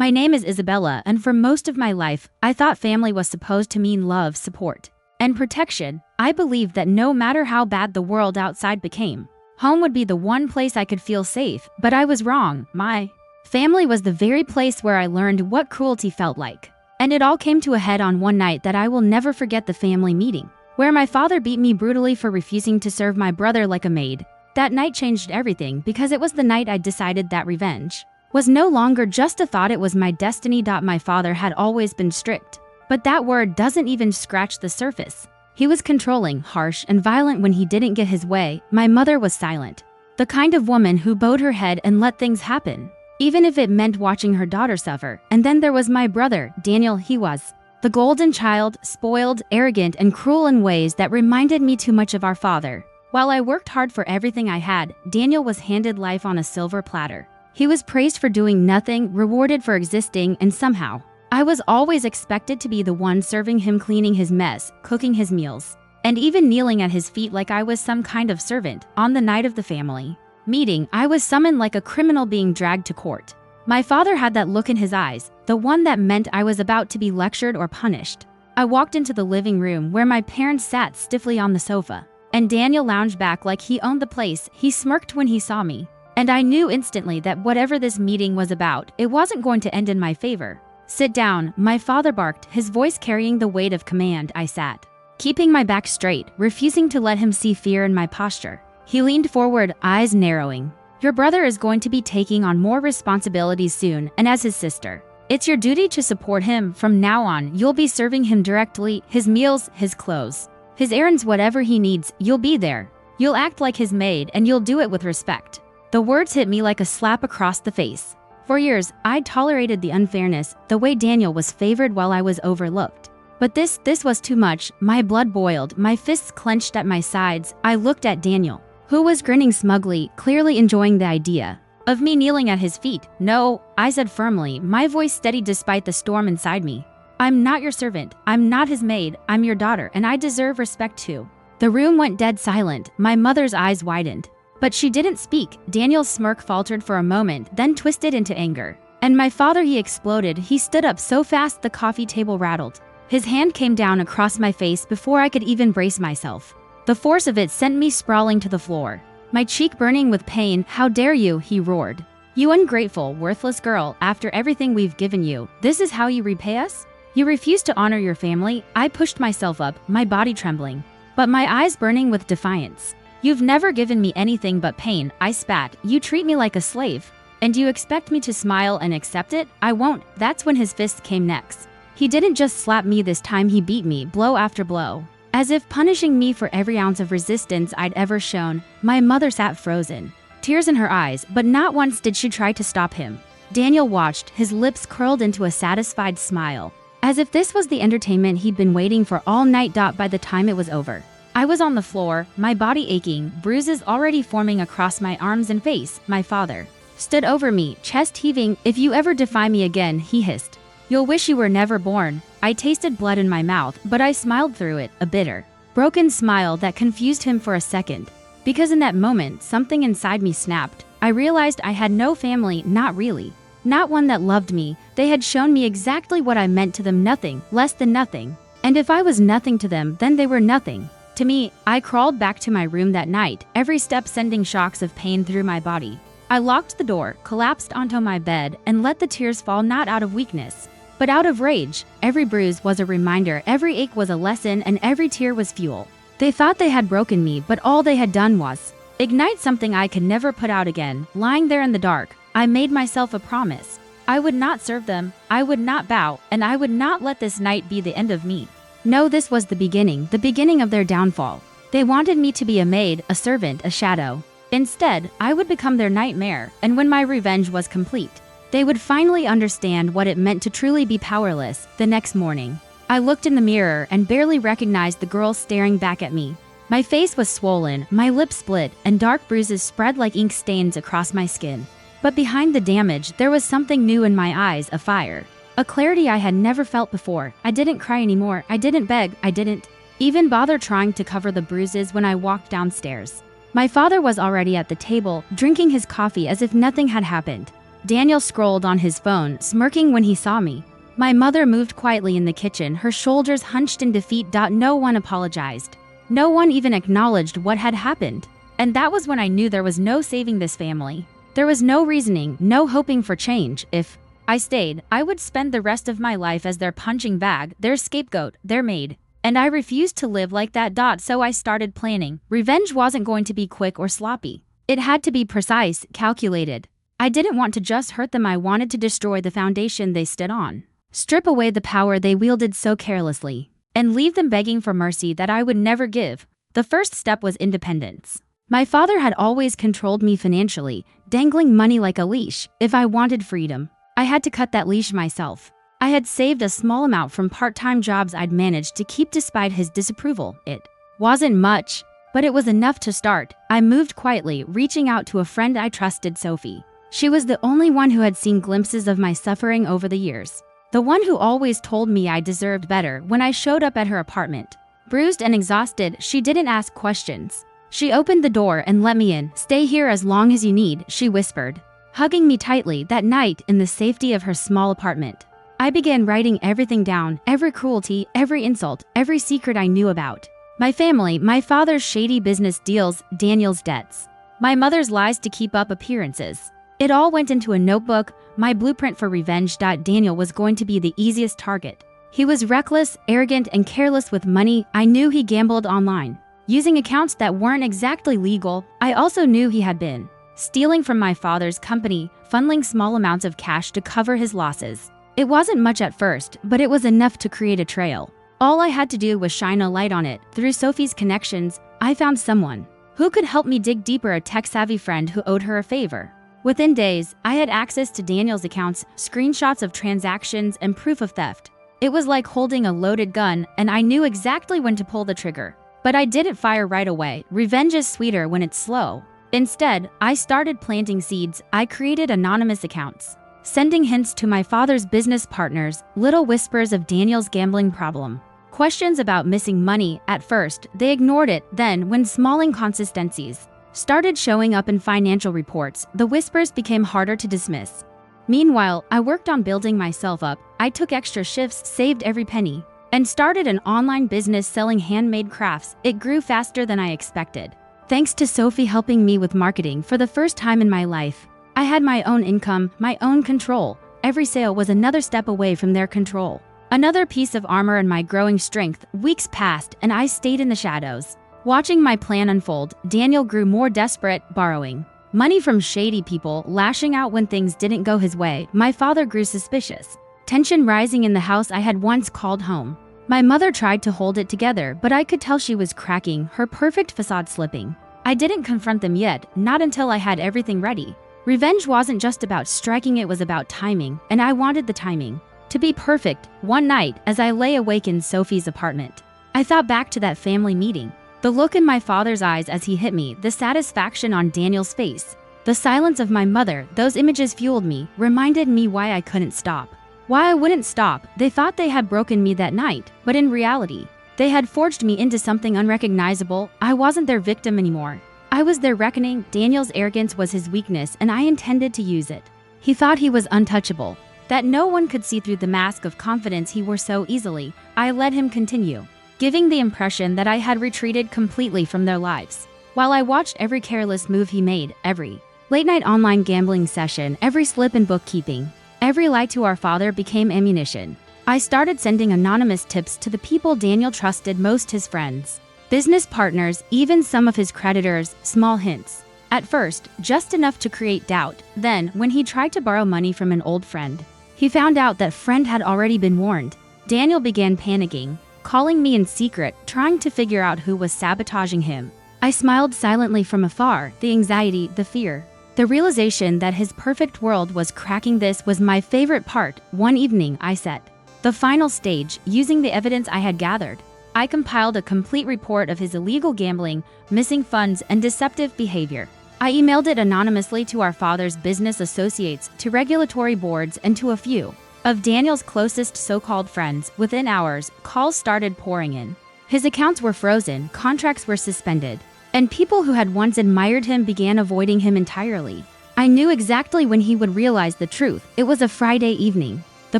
My name is Isabella, and for most of my life, I thought family was supposed to mean love, support, and protection. I believed that no matter how bad the world outside became, home would be the one place I could feel safe, but I was wrong. My family was the very place where I learned what cruelty felt like. And it all came to a head on one night that I will never forget: the family meeting, where my father beat me brutally for refusing to serve my brother like a maid. That night changed everything because it was the night I decided that revenge was no longer just a thought, it was my destiny. My father had always been strict, but that word doesn't even scratch the surface. He was controlling, harsh, and violent when he didn't get his way. My mother was silent, the kind of woman who bowed her head and let things happen, even if it meant watching her daughter suffer. And then there was my brother, Daniel. He was the golden child, spoiled, arrogant, and cruel in ways that reminded me too much of our father. While I worked hard for everything I had, Daniel was handed life on a silver platter. He was praised for doing nothing, rewarded for existing, and somehow I was always expected to be the one serving him, cleaning his mess, cooking his meals, and even kneeling at his feet like I was some kind of servant. On the night of the family meeting, I was summoned like a criminal being dragged to court. My father had that look in his eyes, the one that meant I was about to be lectured or punished. I walked into the living room where my parents sat stiffly on the sofa, and Daniel lounged back like he owned the place. He smirked when he saw me, and I knew instantly that whatever this meeting was about, it wasn't going to end in my favor. "Sit down," my father barked, his voice carrying the weight of command. I sat, keeping my back straight, refusing to let him see fear in my posture. He leaned forward, eyes narrowing. "Your brother is going to be taking on more responsibilities soon, and as his sister, it's your duty to support him. From now on, you'll be serving him directly, his meals, his clothes, his errands, whatever he needs, you'll be there. You'll act like his maid, and you'll do it with respect." The words hit me like a slap across the face. For years, I'd tolerated the unfairness, the way Daniel was favored while I was overlooked. But this was too much. My blood boiled, my fists clenched at my sides. I looked at Daniel, who was grinning smugly, clearly enjoying the idea of me kneeling at his feet. "No," I said firmly, my voice steady despite the storm inside me. "I'm not your servant. I'm not his maid. I'm your daughter, and I deserve respect too." The room went dead silent. My mother's eyes widened, but she didn't speak. Daniel's smirk faltered for a moment, then twisted into anger. And my father, he exploded. He stood up so fast the coffee table rattled. His hand came down across my face before I could even brace myself. The force of it sent me sprawling to the floor, my cheek burning with pain. "How dare you?" he roared. "You ungrateful, worthless girl. After everything we've given you, this is how you repay us? You refuse to honor your family?" I pushed myself up, my body trembling, but my eyes burning with defiance. "You've never given me anything but pain," I spat. "You treat me like a slave, and you expect me to smile and accept it? I won't." That's when his fist came next. He didn't just slap me this time, he beat me, blow after blow, as if punishing me for every ounce of resistance I'd ever shown. My mother sat frozen, tears in her eyes, but not once did she try to stop him. Daniel watched, his lips curled into a satisfied smile, as if this was the entertainment he'd been waiting for all night. By the time it was over, I was on the floor, my body aching, bruises already forming across my arms and face. My father stood over me, chest heaving. "If you ever defy me again," he hissed, "you'll wish you were never born." I tasted blood in my mouth, but I smiled through it, a bitter, broken smile that confused him for a second. Because in that moment, something inside me snapped. I realized I had no family, not really. Not one that loved me. They had shown me exactly what I meant to them: nothing, less than nothing. And if I was nothing to them, then they were nothing to me. I crawled back to my room that night, every step sending shocks of pain through my body. I locked the door, collapsed onto my bed, and let the tears fall, not out of weakness, but out of rage. Every bruise was a reminder, every ache was a lesson, and every tear was fuel. They thought they had broken me, but all they had done was ignite something I could never put out again. Lying there in the dark, I made myself a promise. I would not serve them, I would not bow, and I would not let this night be the end of me. No, this was the beginning of their downfall. They wanted me to be a maid, a servant, a shadow. Instead, I would become their nightmare, and when my revenge was complete, they would finally understand what it meant to truly be powerless. The next morning, I looked in the mirror and barely recognized the girl staring back at me. My face was swollen, my lips split, and dark bruises spread like ink stains across my skin. But behind the damage, there was something new in my eyes, a fire. A clarity I had never felt before. I didn't cry anymore. I didn't beg. I didn't even bother trying to cover the bruises when I walked downstairs. My father was already at the table, drinking his coffee as if nothing had happened. Daniel scrolled on his phone, smirking when he saw me. My mother moved quietly in the kitchen, her shoulders hunched in defeat. No one apologized. No one even acknowledged what had happened. And that was when I knew there was no saving this family. There was no reasoning, no hoping for change. If I stayed, I would spend the rest of my life as their punching bag, their scapegoat, their maid. And I refused to live like that. So I started planning. Revenge wasn't going to be quick or sloppy. It had to be precise, calculated. I didn't want to just hurt them, I wanted to destroy the foundation they stood on. Strip away the power they wielded so carelessly. And leave them begging for mercy that I would never give. The first step was independence. My father had always controlled me financially, dangling money like a leash. If I wanted freedom, I had to cut that leash myself. I had saved a small amount from part-time jobs I'd managed to keep despite his disapproval. It wasn't much, but it was enough to start. I moved quietly, reaching out to a friend I trusted, Sophie. She was the only one who had seen glimpses of my suffering over the years. The one who always told me I deserved better. When I showed up at her apartment, bruised and exhausted, she didn't ask questions. She opened the door and let me in. "Stay here as long as you need," she whispered, hugging me tightly. That night, in the safety of her small apartment, I began writing everything down, every cruelty, every insult, every secret I knew about. My family, my father's shady business deals, Daniel's debts, my mother's lies to keep up appearances. It all went into a notebook, my blueprint for revenge. Daniel was going to be the easiest target. He was reckless, arrogant, and careless with money. I knew he gambled online, using accounts that weren't exactly legal. I also knew he had been stealing from my father's company, funneling small amounts of cash to cover his losses. It wasn't much at first, but it was enough to create a trail. All I had to do was shine a light on it. Through Sophie's connections, I found someone who could help me dig deeper, a tech-savvy friend who owed her a favor. Within days, I had access to Daniel's accounts, screenshots of transactions, and proof of theft. It was like holding a loaded gun, and I knew exactly when to pull the trigger. But I didn't fire right away. Revenge is sweeter when it's slow. Instead, I started planting seeds. I created anonymous accounts, sending hints to my father's business partners, little whispers of Daniel's gambling problem, questions about missing money. At first, they ignored it. Then, when small inconsistencies started showing up in financial reports, the whispers became harder to dismiss. Meanwhile, I worked on building myself up. I took extra shifts, saved every penny, and started an online business selling handmade crafts. It grew faster than I expected, thanks to Sophie helping me with marketing. For the first time in my life, I had my own income, my own control. Every sale was another step away from their control, another piece of armor in my growing strength. Weeks passed, and I stayed in the shadows, watching my plan unfold. Daniel grew more desperate, borrowing money from shady people, lashing out when things didn't go his way. My father grew suspicious, tension rising in the house I had once called home. My mother tried to hold it together, but I could tell she was cracking, her perfect facade slipping. I didn't confront them yet, not until I had everything ready. Revenge wasn't just about striking, it was about timing, and I wanted the timing to be perfect. One night, as I lay awake in Sophie's apartment, I thought back to that family meeting. The look in my father's eyes as he hit me, the satisfaction on Daniel's face, the silence of my mother. Those images fueled me, reminded me why I couldn't stop, why I wouldn't stop. They thought they had broken me that night, but in reality, they had forged me into something unrecognizable. I wasn't their victim anymore. I was their reckoning. Daniel's arrogance was his weakness, and I intended to use it. He thought he was untouchable, that no one could see through the mask of confidence he wore so easily. I let him continue, giving the impression that I had retreated completely from their lives. While I watched every careless move he made, every late-night online gambling session, every slip in bookkeeping, every lie to our father became ammunition. I started sending anonymous tips to the people Daniel trusted most, his friends, business partners, even some of his creditors. Small hints. At first, just enough to create doubt. Then, when he tried to borrow money from an old friend, he found out that friend had already been warned. Daniel began panicking, calling me in secret, trying to figure out who was sabotaging him. I smiled silently from afar. The anxiety, the fear, the realization that his perfect world was cracking. This was my favorite part. One evening, I set the final stage, using the evidence I had gathered. I compiled a complete report of his illegal gambling, missing funds, and deceptive behavior. I emailed it anonymously to our father's business associates, to regulatory boards, and to a few of Daniel's closest so-called friends. Within hours, calls started pouring in. His accounts were frozen, contracts were suspended, and people who had once admired him began avoiding him entirely. I knew exactly when he would realize the truth. It was a Friday evening, the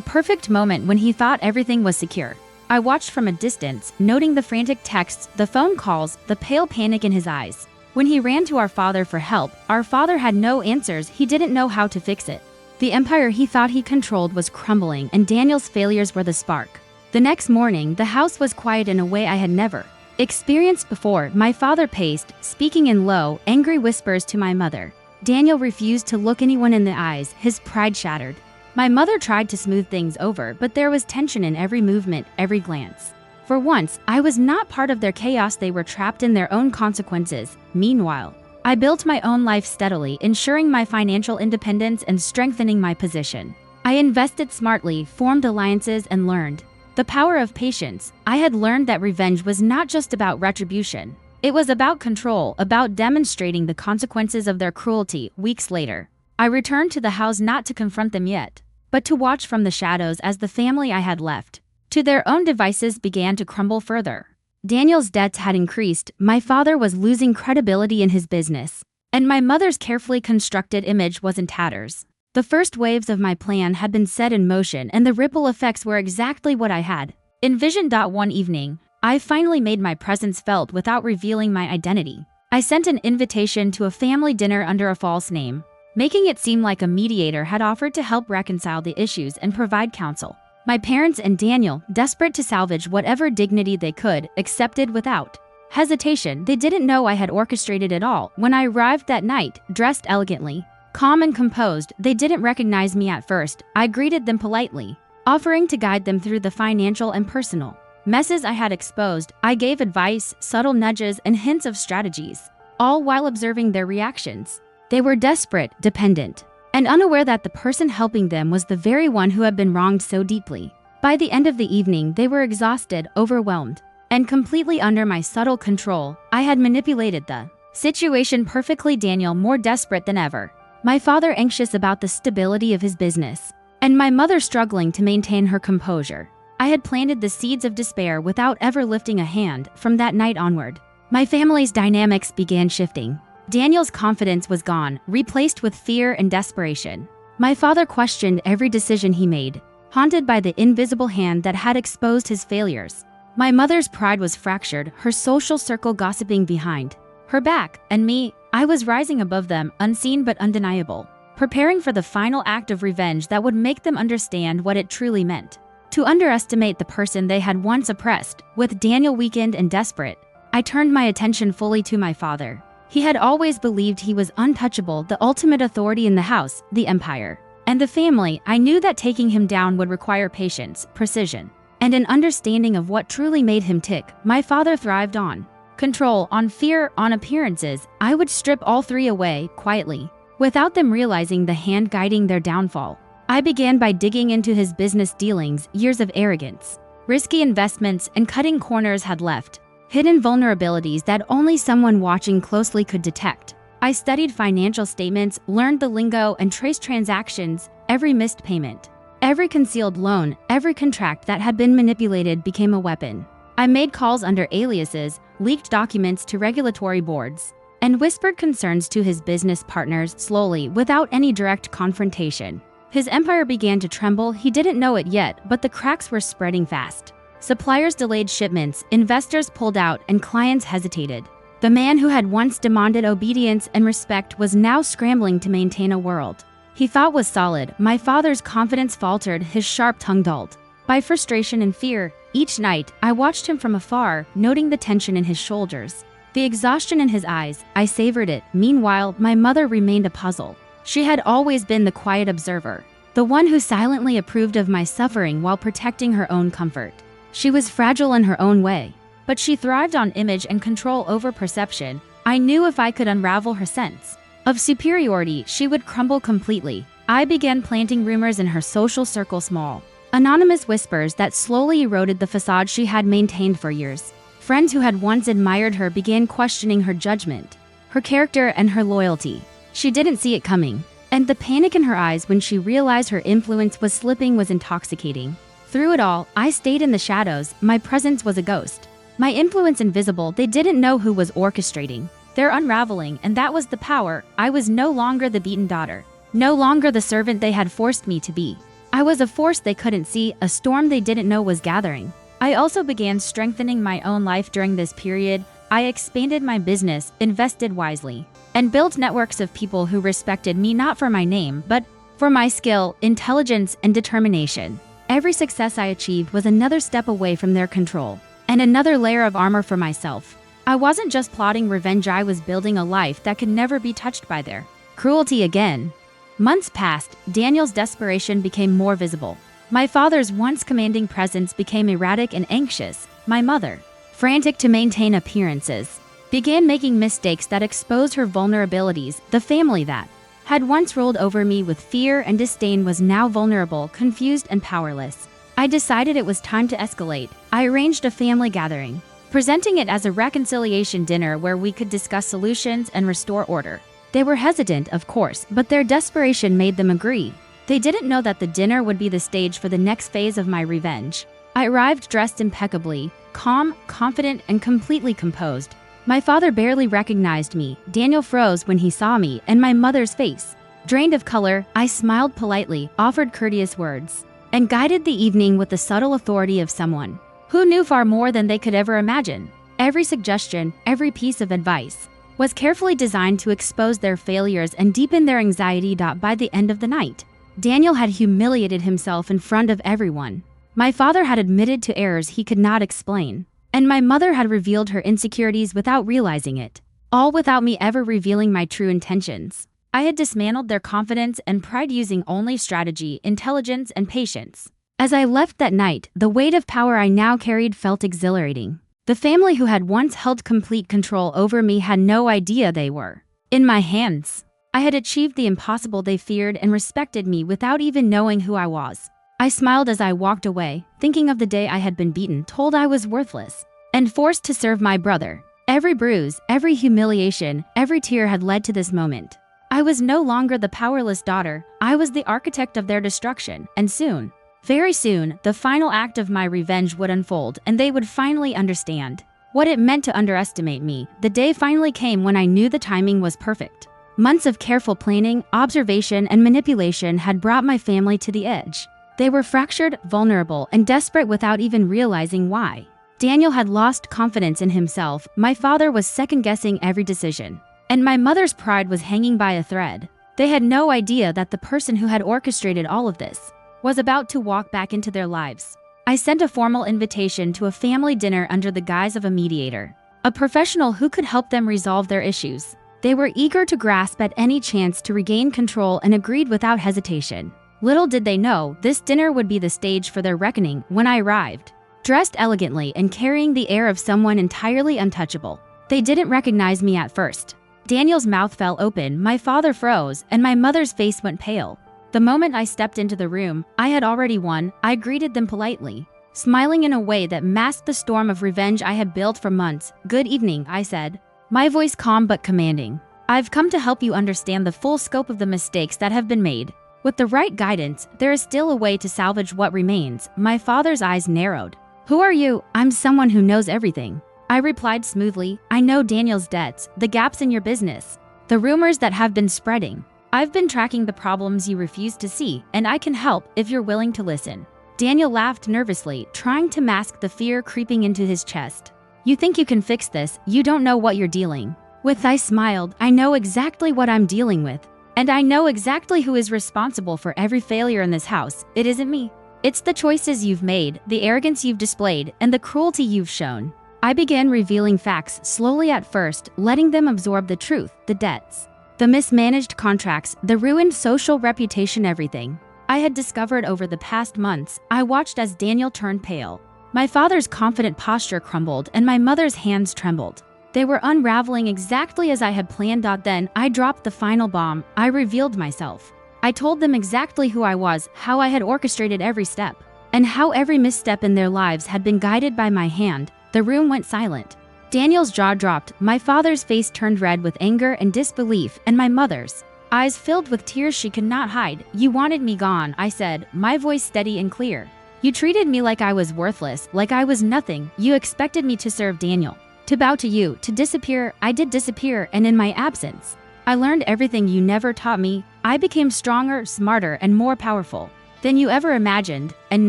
perfect moment when he thought everything was secure. I watched from a distance, noting the frantic texts, the phone calls, the pale panic in his eyes. When he ran to our father for help, our father had no answers. He didn't know how to fix it. The empire he thought he controlled was crumbling, and Daniel's failures were the spark. The next morning, the house was quiet in a way I had never experienced before. My father paced, speaking in low, angry whispers to my mother. Daniel refused to look anyone in the eyes, his pride shattered. My mother tried to smooth things over, but there was tension in every movement, every glance. For once, I was not part of their chaos. They were trapped in their own consequences. Meanwhile, I built my own life steadily, ensuring my financial independence and strengthening my position. I invested smartly, formed alliances, and learned the power of patience. I had learned that revenge was not just about retribution. It was about control, about demonstrating the consequences of their cruelty. Weeks later, I returned to the house not to confront them yet, but to watch from the shadows as the family I had left to their own devices began to crumble further. Daniel's debts had increased, my father was losing credibility in his business, and my mother's carefully constructed image was in tatters. The first waves of my plan had been set in motion, and the ripple effects were exactly what I had envisioned. One evening, I finally made my presence felt without revealing my identity. I sent an invitation to a family dinner under a false name, making it seem like a mediator had offered to help reconcile the issues and provide counsel. My parents and Daniel, desperate to salvage whatever dignity they could, accepted without hesitation. They didn't know I had orchestrated it all. When I arrived that night, dressed elegantly, calm and composed, they didn't recognize me at first. I greeted them politely, offering to guide them through the financial and personal messes I had exposed. I gave advice, subtle nudges, and hints of strategies, all while observing their reactions. They were desperate, dependent, and unaware that the person helping them was the very one who had been wronged so deeply. By the end of the evening, they were exhausted, overwhelmed, and completely under my subtle control. I had manipulated the situation perfectly. Daniel more desperate than ever, my father anxious about the stability of his business, and my mother struggling to maintain her composure. I had planted the seeds of despair without ever lifting a hand. From that night onward, my family's dynamics began shifting. Daniel's confidence was gone, replaced with fear and desperation. My father questioned every decision he made, haunted by the invisible hand that had exposed his failures. My mother's pride was fractured, her social circle gossiping behind her back, and me, I was rising above them, unseen but undeniable, preparing for the final act of revenge that would make them understand what it truly meant to underestimate the person they had once oppressed. With Daniel weakened and desperate, I turned my attention fully to my father. He had always believed he was untouchable, the ultimate authority in the house, the empire, and the family. I knew that taking him down would require patience, precision, and an understanding of what truly made him tick. My father thrived on control, on fear, on appearances. I would strip all three away, quietly, without them realizing the hand guiding their downfall. I began by digging into his business dealings. Years of arrogance, risky investments, and cutting corners had left hidden vulnerabilities that only someone watching closely could detect. I studied financial statements, learned the lingo, and traced transactions. Every missed payment, every concealed loan, every contract that had been manipulated became a weapon. I made calls under aliases, leaked documents to regulatory boards, and whispered concerns to his business partners slowly, without any direct confrontation. His empire began to tremble. He didn't know it yet, but the cracks were spreading fast. Suppliers delayed shipments, investors pulled out, and clients hesitated. The man who had once demanded obedience and respect was now scrambling to maintain a world he thought was solid. My father's confidence faltered, his sharp tongue dulled by frustration and fear. Each night, I watched him from afar, noting the tension in his shoulders, the exhaustion in his eyes. I savored it. Meanwhile, my mother remained a puzzle. She had always been the quiet observer, the one who silently approved of my suffering while protecting her own comfort. She was fragile in her own way, but she thrived on image and control over perception. I knew if I could unravel her sense of superiority, she would crumble completely. I began planting rumors in her social circle, small, anonymous whispers that slowly eroded the facade she had maintained for years. Friends who had once admired her began questioning her judgment, her character, and her loyalty. She didn't see it coming, and the panic in her eyes when she realized her influence was slipping was intoxicating. Through it all, I stayed in the shadows. My presence was a ghost, my influence invisible. They didn't know who was orchestrating They're unraveling, and that was the power. I was no longer the beaten daughter. No longer the servant they had forced me to be. I was a force they couldn't see, a storm they didn't know was gathering. I also began strengthening my own life during this period. I expanded my business, invested wisely, and built networks of people who respected me not for my name, but for my skill, intelligence, and determination. Every success I achieved was another step away from their control, and another layer of armor for myself. I wasn't just plotting revenge, I was building a life that could never be touched by their cruelty again. Months passed, Daniel's desperation became more visible. My father's once commanding presence became erratic and anxious. My mother, frantic to maintain appearances, began making mistakes that exposed her vulnerabilities. The family that had once ruled over me with fear and disdain was now vulnerable, confused, and powerless. I decided it was time to escalate. I arranged a family gathering, presenting it as a reconciliation dinner where we could discuss solutions and restore order. They were hesitant, of course, but their desperation made them agree. They didn't know that the dinner would be the stage for the next phase of my revenge. I arrived dressed impeccably, calm, confident, and completely composed. My father barely recognized me. Daniel froze when he saw me, and my mother's face drained of color. I smiled politely, offered courteous words, and guided the evening with the subtle authority of someone who knew far more than they could ever imagine. Every suggestion, every piece of advice, was carefully designed to expose their failures and deepen their anxiety. By the end of the night, Daniel had humiliated himself in front of everyone. My father had admitted to errors he could not explain, and my mother had revealed her insecurities without realizing it, all without me ever revealing my true intentions. I had dismantled their confidence and pride using only strategy, intelligence, and patience. As I left that night, the weight of power I now carried felt exhilarating. The family who had once held complete control over me had no idea they were in my hands. I had achieved the impossible. They feared and respected me without even knowing who I was. I smiled as I walked away, thinking of the day I had been beaten, told I was worthless, and forced to serve my brother. Every bruise, every humiliation, every tear had led to this moment. I was no longer the powerless daughter. I was the architect of their destruction, and soon, very soon, the final act of my revenge would unfold, and they would finally understand what it meant to underestimate me. The day finally came when I knew the timing was perfect. Months of careful planning, observation, and manipulation had brought my family to the edge. They were fractured, vulnerable, and desperate without even realizing why. Daniel had lost confidence in himself. My father was second-guessing every decision, and my mother's pride was hanging by a thread. They had no idea that the person who had orchestrated all of this was about to walk back into their lives. I sent a formal invitation to a family dinner under the guise of a mediator, a professional who could help them resolve their issues. They were eager to grasp at any chance to regain control and agreed without hesitation. Little did they know, this dinner would be the stage for their reckoning. When I arrived, dressed elegantly and carrying the air of someone entirely untouchable, they didn't recognize me at first. Daniel's mouth fell open, my father froze, and my mother's face went pale. The moment I stepped into the room, I had already won. I greeted them politely, smiling in a way that masked the storm of revenge I had built for months. "Good evening," I said, my voice calm but commanding. "I've come to help you understand the full scope of the mistakes that have been made. With the right guidance, there is still a way to salvage what remains." My father's eyes narrowed. "Who are you?" "I'm someone who knows everything," I replied smoothly. "I know Daniel's debts, the gaps in your business, the rumors that have been spreading. I've been tracking the problems you refuse to see, and I can help if you're willing to listen." Daniel laughed nervously, trying to mask the fear creeping into his chest. "You think you can fix this? You don't know what you're dealing with." I smiled. "I know exactly what I'm dealing with, and I know exactly who is responsible for every failure in this house. It isn't me. It's the choices you've made, the arrogance you've displayed, and the cruelty you've shown." I began revealing facts, slowly at first, letting them absorb the truth, the debts, the mismanaged contracts, the ruined social reputation, everything I had discovered over the past months. I watched as Daniel turned pale. My father's confident posture crumbled, and my mother's hands trembled. They were unraveling exactly as I had planned. Then I dropped the final bomb. I revealed myself. I told them exactly who I was, how I had orchestrated every step, and how every misstep in their lives had been guided by my hand. The room went silent. Daniel's jaw dropped, my father's face turned red with anger and disbelief, and my mother's eyes filled with tears she could not hide. "You wanted me gone," I said, my voice steady and clear. "You treated me like I was worthless, like I was nothing. You expected me to serve Daniel, To bow to you, to disappear, I did disappear, and in my absence, I learned everything you never taught me. I became stronger, smarter, and more powerful than you ever imagined. And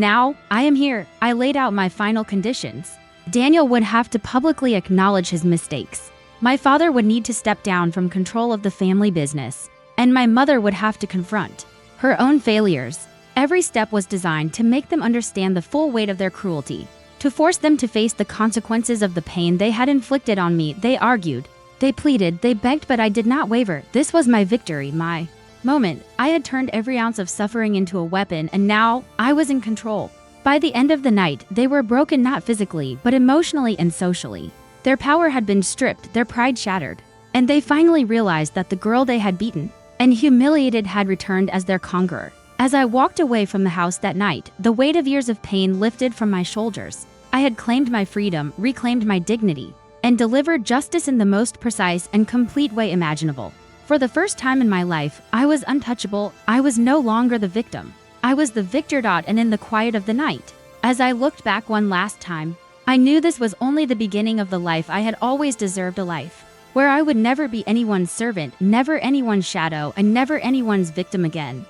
now, I am here. I laid out my final conditions. Daniel would have to publicly acknowledge his mistakes. My father would need to step down from control of the family business, and my mother would have to confront her own failures. Every step was designed to make them understand the full weight of their cruelty, to force them to face the consequences of the pain they had inflicted on me. They argued, they pleaded, they begged, but I did not waver. This was my victory, my moment. I had turned every ounce of suffering into a weapon, and now I was in control. By the end of the night, they were broken not physically, but emotionally and socially. Their power had been stripped, their pride shattered, and they finally realized that the girl they had beaten and humiliated had returned as their conqueror. As I walked away from the house that night, the weight of years of pain lifted from my shoulders. I had claimed my freedom, reclaimed my dignity, and delivered justice in the most precise and complete way imaginable. For the first time in my life, I was untouchable. I was no longer the victim. I was the victor. And in the quiet of the night, as I looked back one last time, I knew this was only the beginning of the life I had always deserved, a life where I would never be anyone's servant, never anyone's shadow, and never anyone's victim again.